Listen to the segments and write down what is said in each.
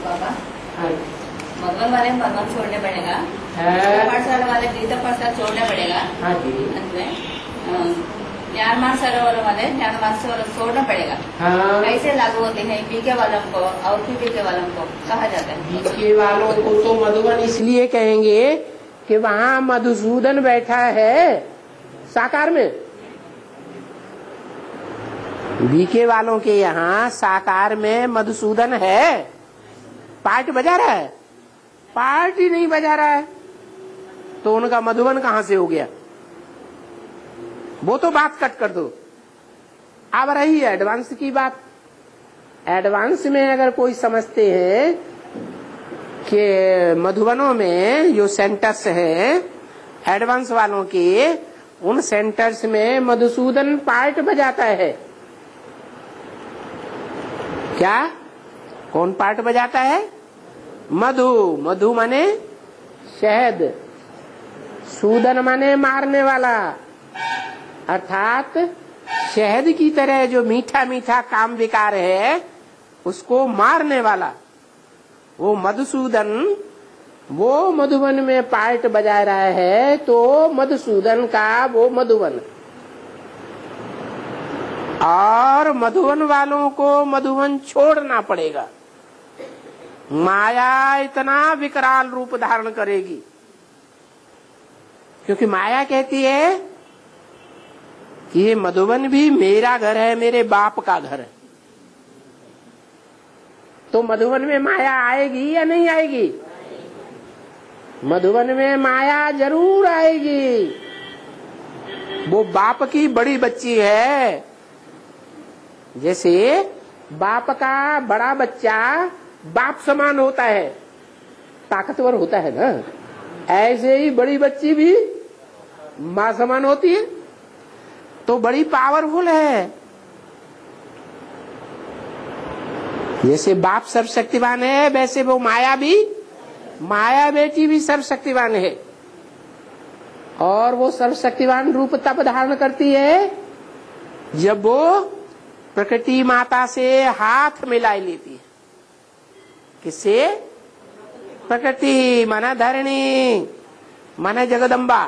पापा हाँ मधुबन वाले मधुबन छोड़ने पड़ेगा, पाठशाला वाले गीता पाठशाला छोड़ने पड़ेगा, हाँ जी ज्ञानमान सरोवर वाले ज्ञानमान सरोवर छोड़ना पड़ेगा। हाँ। कैसे लागू होते हैं बीके वालों को और बीके वालों को कहा जाता है? बीके वालों को तो मधुबन इसलिए कहेंगे कि वहाँ मधुसूदन बैठा है साकार में। बीके वालों के यहाँ साकार में मधुसूदन है। पार्ट बजा रहा है? पार्ट ही नहीं बजा रहा है, तो उनका मधुबन कहाँ से हो गया? वो तो बात कट कर दो। अब रही एडवांस की बात। एडवांस में अगर कोई समझते हैं कि मधुबनों में जो सेंटर्स हैं एडवांस वालों के, उन सेंटर्स में मधुसूदन पार्ट बजाता है। क्या? कौन पार्ट बजाता है? मधु। मधु माने शहद, सूदन माने मारने वाला, अर्थात शहद की तरह जो मीठा मीठा काम विकार है उसको मारने वाला वो मधुसूदन, वो मधुबन में पार्ट बजा रहा है। तो मधुसूदन का वो मधुबन, और मधुबन वालों को मधुबन छोड़ना पड़ेगा। माया इतना विकराल रूप धारण करेगी, क्योंकि माया कहती है कि ये मधुबन भी मेरा घर है, मेरे बाप का घर है। तो मधुबन में माया आएगी या नहीं आएगी? मधुबन में माया जरूर आएगी। वो बाप की बड़ी बच्ची है। जैसे बाप का बड़ा बच्चा बाप समान होता है, ताकतवर होता है ना, ऐसे ही बड़ी बच्ची भी माँ समान होती है, तो बड़ी पावरफुल है। जैसे बाप सर्वशक्तिवान है, वैसे वो माया भी, माया बेटी भी सर्वशक्तिवान है। और वो सर्वशक्तिवान रूप तब धारण करती है जब वो प्रकृति माता से हाथ मिलाई लेती है। किससे? प्रकृति माना धरणी, माना जगदम्बा।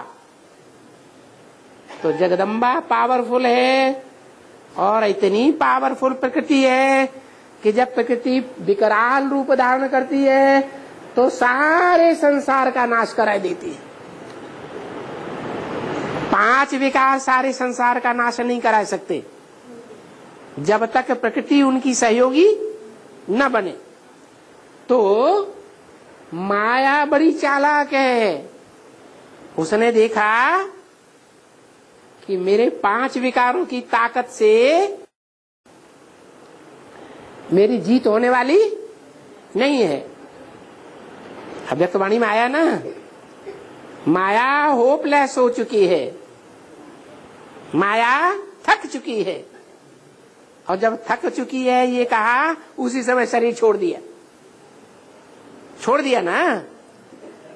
तो जगदम्बा पावरफुल है, और इतनी पावरफुल प्रकृति है कि जब प्रकृति विकराल रूप धारण करती है तो सारे संसार का नाश करा देती है। 5 विकार सारे संसार का नाश नहीं करा सकते जब तक प्रकृति उनकी सहयोगी न बने। तो माया बड़ी चालाक है। उसने देखा कि मेरे 5 विकारों की ताकत से मेरी जीत होने वाली नहीं है। अव्यक्तवाणी में आया ना, माया होपलेस हो चुकी है, माया थक चुकी है। और जब थक चुकी है ये कहा, उसी समय शरीर छोड़ दिया ना।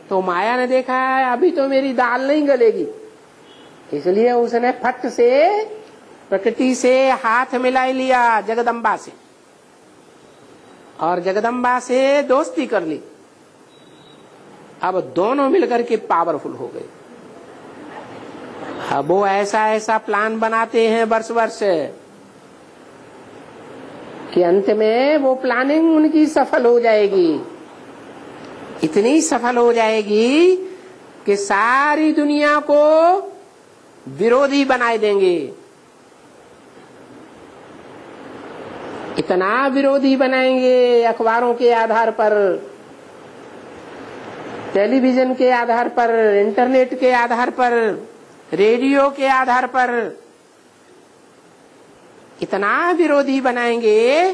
तो माया ने देखा अभी तो मेरी दाल नहीं गलेगी, इसलिए उसने फट से प्रकृति से हाथ मिला लिया, जगदम्बा से, और जगदम्बा से दोस्ती कर ली। अब दोनों मिलकर के पावरफुल हो गए। अब वो ऐसा प्लान बनाते हैं वर्ष वर्ष कि अंत में वो प्लानिंग उनकी सफल हो जाएगी। इतनी सफल हो जाएगी कि सारी दुनिया को विरोधी बनाए देंगे। इतना विरोधी बनाएंगे, अखबारों के आधार पर, टेलीविजन के आधार पर, इंटरनेट के आधार पर, रेडियो के आधार पर, इतना विरोधी बनाएंगे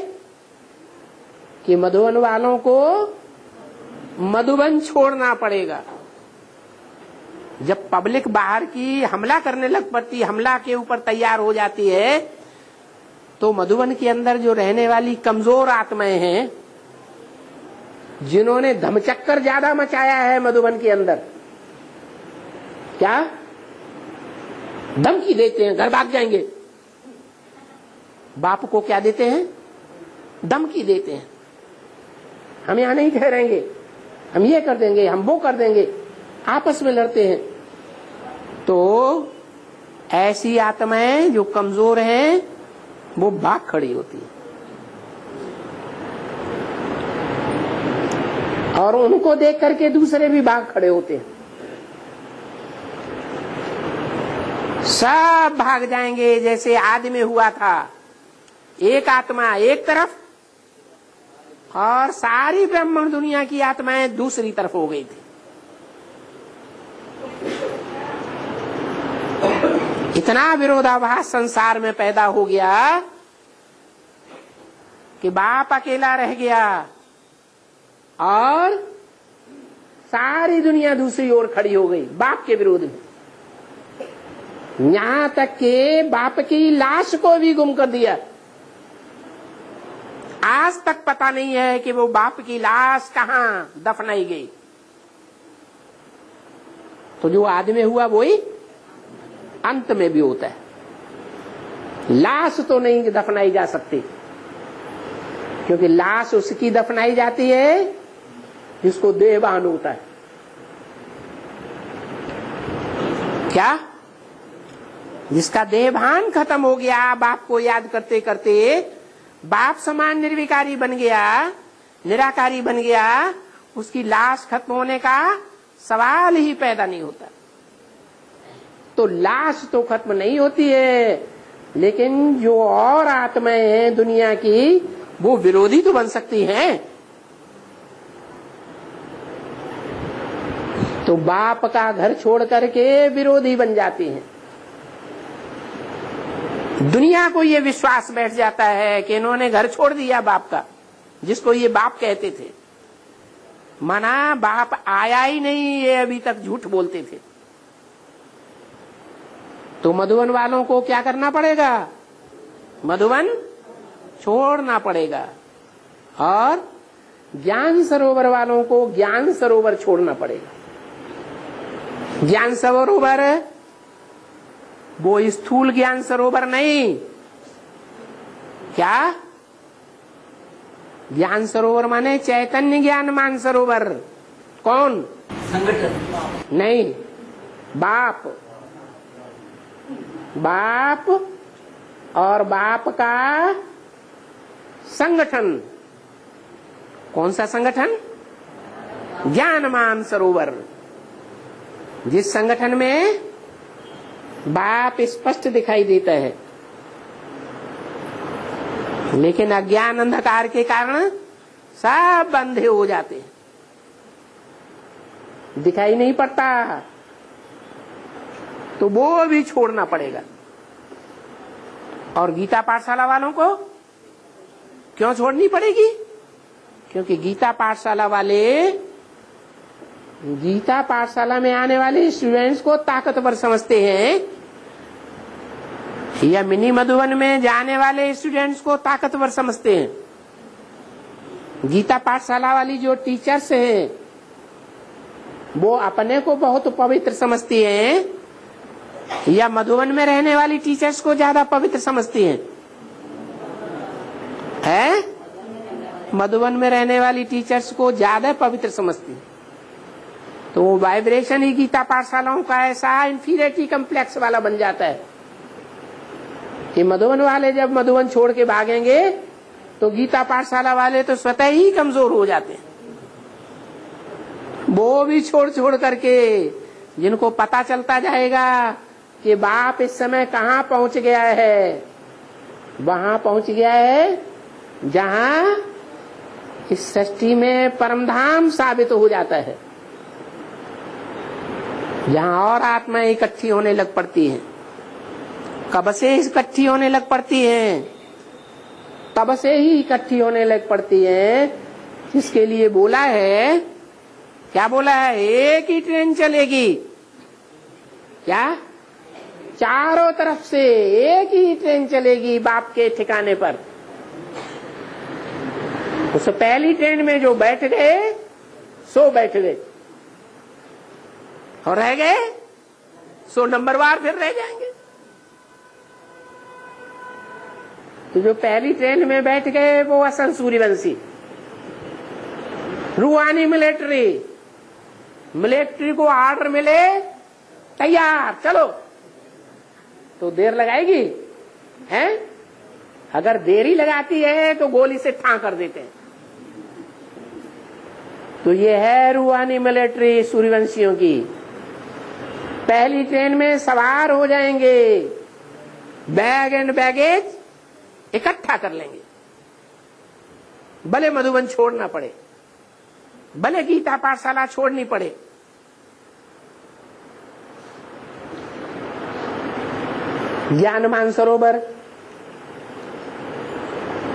कि मधुबन वालों को मधुबन छोड़ना पड़ेगा। जब पब्लिक बाहर की हमला करने लग पड़ती, हमला के ऊपर तैयार हो जाती है, तो मधुबन के अंदर जो रहने वाली कमजोर आत्माएं हैं, जिन्होंने धमचक्कर ज्यादा मचाया है मधुबन के अंदर, क्या धमकी देते हैं, घर भाग जाएंगे। बाप को क्या देते हैं? धमकी देते हैं। हम यहाँ नहीं ठहरेंगे, हम ये कर देंगे, हम वो कर देंगे, आपस में लड़ते हैं। तो ऐसी आत्माएं जो कमजोर हैं वो भाग खड़ी होती है, और उनको देख करके दूसरे भी भाग खड़े होते हैं। सब भाग जाएंगे, जैसे आदि में हुआ था, एक आत्मा एक तरफ और सारी ब्रह्मांड दुनिया की आत्माएं दूसरी तरफ हो गई थी। इतना विरोधाभास संसार में पैदा हो गया कि बाप अकेला रह गया और सारी दुनिया दूसरी ओर खड़ी हो गई बाप के विरोध में। यहां तक कि बाप की लाश को भी गुम कर दिया। आज तक पता नहीं है कि वो बाप की लाश कहां दफनाई गई। तो जो आदमी हुआ वही अंत में भी होता है। लाश तो नहीं दफनाई जा सकती, क्योंकि लाश उसकी दफनाई जाती है जिसको देहभान होता है। क्या? जिसका देहभान खत्म हो गया, बाप को याद करते करते बाप समान निर्विकारी बन गया, निराकारी बन गया, उसकी लाश खत्म होने का सवाल ही पैदा नहीं होता। तो लाश तो खत्म नहीं होती है, लेकिन जो और आत्माएं हैं दुनिया की, वो विरोधी तो बन सकती हैं। तो बाप का घर छोड़ करके विरोधी बन जाती हैं। दुनिया को ये विश्वास बैठ जाता है कि इन्होंने घर छोड़ दिया बाप का, जिसको ये बाप कहते थे। माना बाप आया ही नहीं, ये अभी तक झूठ बोलते थे। तो मधुबन वालों को क्या करना पड़ेगा? मधुबन छोड़ना पड़ेगा, और ज्ञान सरोवर वालों को ज्ञान सरोवर छोड़ना पड़ेगा। ज्ञान सरोवर वो स्थूल ज्ञान सरोवर नहीं। क्या? ज्ञान सरोवर माने चैतन्य ज्ञान मान सरोवर। कौन? संगठन नहीं, बाप। बाप और बाप का संगठन। कौन सा संगठन? ज्ञानमान सरोवर। जिस संगठन में बाप स्पष्ट दिखाई देता है, लेकिन अज्ञान अंधकार के कारण सब अंधे हो जाते हैं, दिखाई नहीं पड़ता। तो वो भी छोड़ना पड़ेगा। और गीता पाठशाला वालों को क्यों छोड़नी पड़ेगी? क्योंकि गीता पाठशाला वाले, गीता पाठशाला में आने वाले स्टूडेंट्स को ताकतवर समझते हैं, या मिनी मधुबन में जाने वाले स्टूडेंट्स को ताकतवर समझते हैं। गीता पाठशाला वाली जो टीचर्स हैं वो अपने को बहुत पवित्र समझती हैं, या मधुबन में रहने वाली टीचर्स को ज्यादा पवित्र समझती हैं? मधुबन में रहने वाली टीचर्स को ज्यादा पवित्र समझती हैं। तो वो वाइब्रेशन ही गीता पाठशालाओं का ऐसा इंफीरियरिटी कम्प्लेक्स वाला बन जाता है कि मधुबन वाले जब मधुबन छोड़ के भागेंगे तो गीता पाठशाला वाले तो स्वतः ही कमजोर हो जाते हैं। वो भी छोड़ करके, जिनको पता चलता जाएगा कि बाप इस समय कहाँ पहुंच गया है, वहां पहुंच गया है जहां इस सृष्टि में परमधाम साबित हो जाता है, जहां और आत्माएं इकट्ठी होने लग पड़ती हैं। कब से इकट्ठी होने लग पड़ती हैं? तब से ही इकट्ठी होने लग पड़ती हैं जिसके लिए बोला है। क्या बोला है? एक ही ट्रेन चलेगी। क्या? चारों तरफ से एक ही ट्रेन चलेगी बाप के ठिकाने पर। उस पहली ट्रेन में जो बैठ गए सो बैठ गए, और रह गए सो नंबरवार फिर रह जाएंगे। तो जो पहली ट्रेन में बैठ गए वो असल सूर्यवंशी, रूहानी मिलिट्री, मिलिट्री को ऑर्डर मिले तैयार चलो, तो देर लगाएगी हैं? अगर देरी लगाती है तो गोली से ठां कर देते हैं। तो ये है रूहानी मिलिट्री सूर्यवंशियों की। पहली ट्रेन में सवार हो जाएंगे, बैग एंड बैगेज इकट्ठा कर लेंगे, भले मधुबन छोड़ना पड़े, भले गीता पाठशाला छोड़नी पड़े। ज्ञान मानसरोवर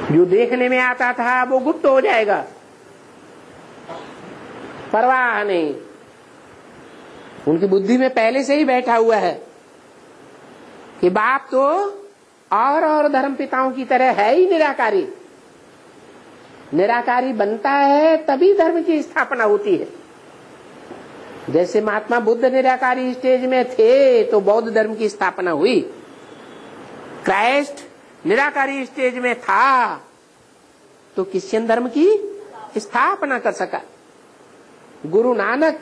जो देखने में आता था वो गुप्त हो जाएगा, परवाह नहीं। उनकी बुद्धि में पहले से ही बैठा हुआ है कि बाप तो और धर्म पिताओं की तरह है ही निराकारी। निराकारी बनता है तभी धर्म की स्थापना होती है। जैसे महात्मा बुद्ध निराकारी स्टेज में थे तो बौद्ध धर्म की स्थापना हुई। क्राइस्ट निराकारी स्टेज में था तो क्रिश्चियन धर्म की स्थापना कर सका। गुरु नानक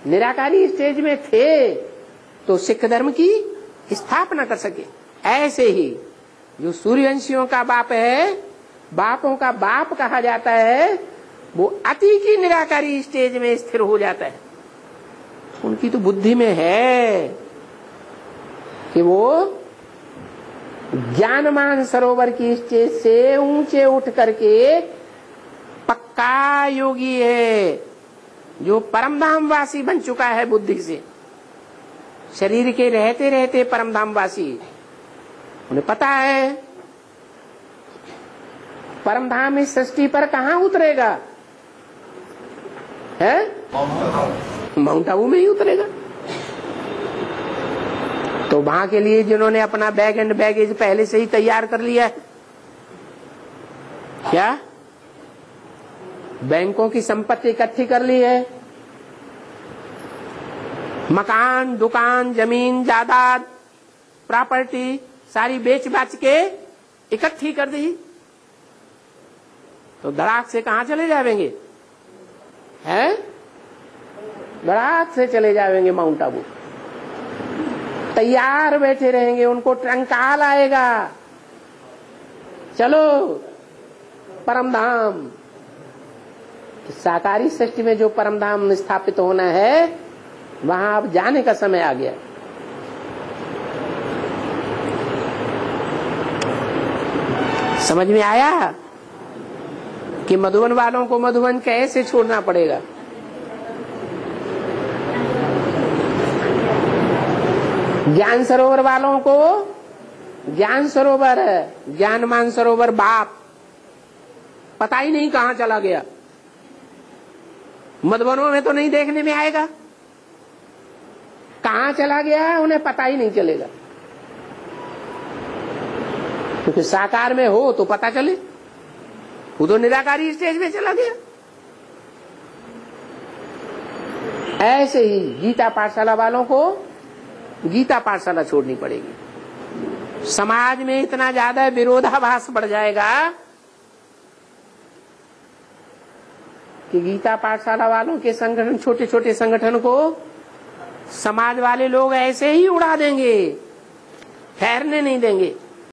निराकारी स्टेज में थे तो सिख धर्म की स्थापना कर सके। ऐसे ही जो सूर्यवंशियों का बाप है, बापों का बाप कहा जाता है, वो अति की निराकारी स्टेज में स्थिर हो जाता है। उनकी तो बुद्धि में है कि वो ज्ञानमान सरोवर की स्टेज से ऊंचे उठ करके पक्का योगी है, जो परमधाम वासी बन चुका है बुद्धि से। शरीर के रहते रहते परमधाम वासी, उन्हें पता है परमधाम इस सृष्टि पर कहाँ उतरेगा, है माउंट आबू में ही उतरेगा। तो वहां के लिए जिन्होंने अपना बैग एंड बैगेज पहले से ही तैयार कर लिया है, क्या बैंकों की संपत्ति इकट्ठी कर ली है, मकान दुकान जमीन जायदाद प्रॉपर्टी सारी बेच बाच के इकट्ठी कर दी, तो धड़ाक से कहाँ चले जाएंगे, हैं? धड़ाक से चले जाएंगे माउंट आबू। तैयार बैठे रहेंगे, उनको टंकाल आएगा, चलो परमधाम। साकारी सृष्टि में जो परमधाम स्थापित होना है वहां अब जाने का समय आ गया। समझ में आया कि मधुबन वालों को मधुबन कैसे छोड़ना पड़ेगा। ज्ञान सरोवर वालों को ज्ञान सरोवर है, ज्ञान मान सरोवर बाप पता ही नहीं कहां चला गया। मधुबनों में तो नहीं देखने में आएगा, कहां चला गया उन्हें पता ही नहीं चलेगा, क्योंकि साकार में हो तो पता चले। वो तो निराकारी स्टेज में चला गया। ऐसे ही गीता पाठशाला वालों को गीता पाठशाला छोड़नी पड़ेगी। समाज में इतना ज्यादा विरोधाभास बढ़ जाएगा कि गीता पाठशाला वालों के संगठन, छोटे छोटे संगठन को समाज वाले लोग ऐसे ही उड़ा देंगे, ठहरने नहीं देंगे।